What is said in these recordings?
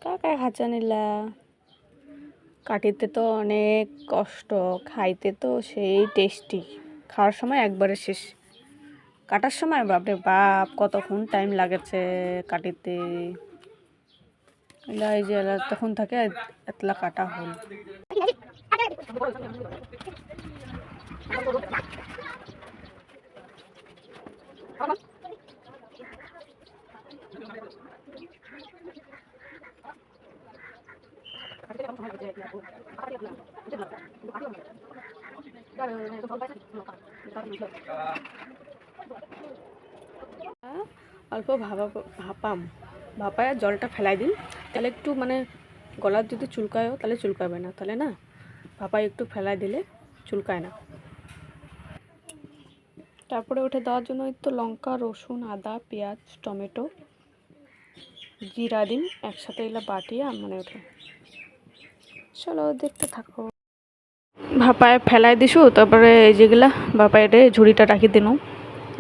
কাকা খাঁচা নিলা কাটিতে তো অনেক কষ্ট, খাইতে তো সেই টেস্টি। খাওয়ার সময় একবারে শেষ, কাটার সময় বাপরে বাপ কতক্ষণ টাইম লাগেছে কাটিতে। এই যে তখন থাকে এতলা কাটা হল। অল্প ভাপাম ভাপায় জলটা ফেলাই দিন, তাহলে একটু মানে গলার যদি চুলকায়ও তাহলে চুলকাবে না, তাহলে না ভাপায় একটু ফেলাই দিলে চুলকায় না। তারপরে উঠে দেওয়ার জন্য একটু লঙ্কা, রসুন, আদা, পেঁয়াজ, টমেটো, জিরা দিন একসাথে এগুলো বাটিয়ে মানে ওঠে। চলো দেখতে থাকো। ভাপায় ফেলাই দিছু, তারপরে এই যেগুলা ভাপায় ঝুড়িটা রাখি দিন,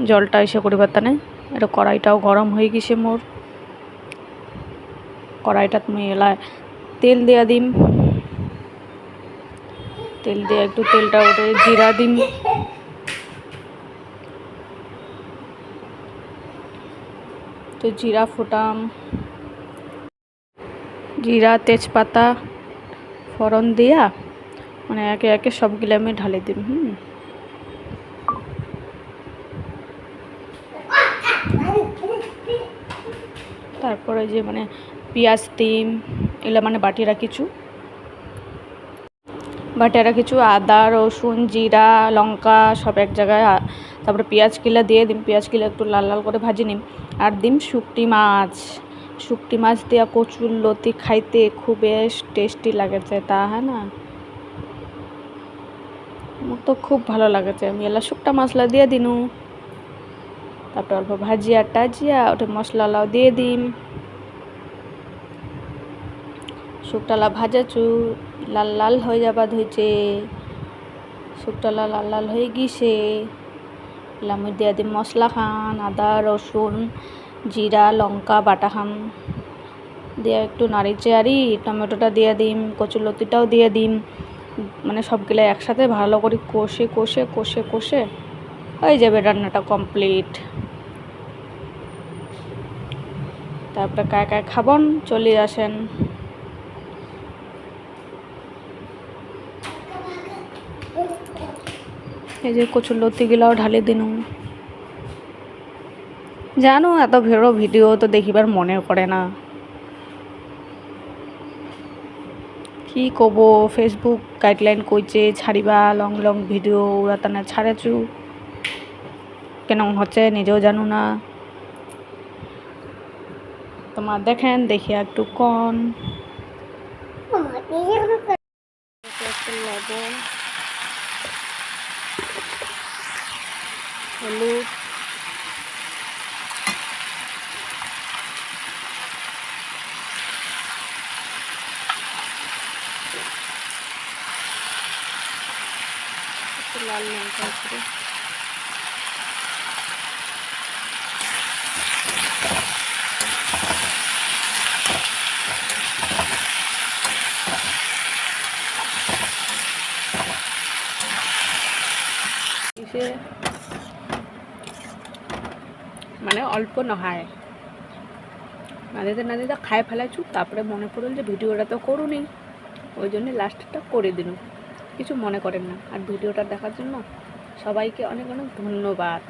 জলটা এসে করিবার তানে। এটা কড়াইটাও গরম হয়ে গেছে মোর। কড়াইটা তুমি এলা তেল দিয়া দিম, তেল দিয়ে একটু তেলটা ওঠে জিরা দিম, তো জিরা ফোটাম, জিরা তেজপাতা ফোড়ন দিয়া মানে একে একে সবগুলো আমি ঢালে দিম। তারপরে যে মানে পেঁয়াজ দিম, এগুলো মানে বাটিরা কিছু আদা, রসুন, জিরা, লঙ্কা সব এক জায়গায়। তারপরে পেঁয়াজ কিলা দিয়ে দিম, পেঁয়াজ কিলা একটু লাল লাল করে ভাজি নিম। আর দিম শুকটি মাছ দিয়া কচুর লতি খাইতে খুব বেশ টেস্টি লাগেছে, তা হ্যাঁ না, আমার তো খুব ভালো লাগেছে। আমি এলা শুকটা মশলা দিয়ে দিনু, তারপর অল্প ভাজিয়া টাজিয়া ওটা মশলালাও দিয়ে দিম। শুকটালা ভাজাচু লাল লাল হয়ে যাবা ধইছে, শুকটালা লাল লাল হয়ে গিয়েছে। আমি দিয়ে দিম মশলা খান, আদা রসুন জিরা লঙ্কা বাটা খাম দিয়ে একটু নাড়ি চেয়ারি টমেটোটা দিয়ে দিম, কচুরলতিটাও দিয়ে দিম। মানে সবগুলো একসাথে ভালো করে কষে কষে কষে কষে হয়ে যাবে রান্নাটা কমপ্লিট। তারপরে কায় কায় খাবন চলে আসেন। এই যে কচুরলতিগুলাও ঢালে দিনু। জানো এত ভিডিও তো দেখিবার মনে করে না, কি কব, ফেসবুক গাইডলাইন কইছে ছাড়িবা লং লং ভিডিও, ওরা তানে ছাড়েছু কেন হচ্ছে নিজেও জানো না। তোমার দেখেন দেখিয়া একটু কন। লবণ হলুদ লাল লঙ্কা করে মানে অল্প নহায় না দিতে খাই ফেলাইছু। তারপরে মনে পড়ল যে ভিডিওটা তো করুনি, ওই জন্য লাস্টটা করে দিন, কিছু মনে করেন না। আর ভিডিওটা দেখার জন্য সবাইকে অনেক অনেক ধন্যবাদ।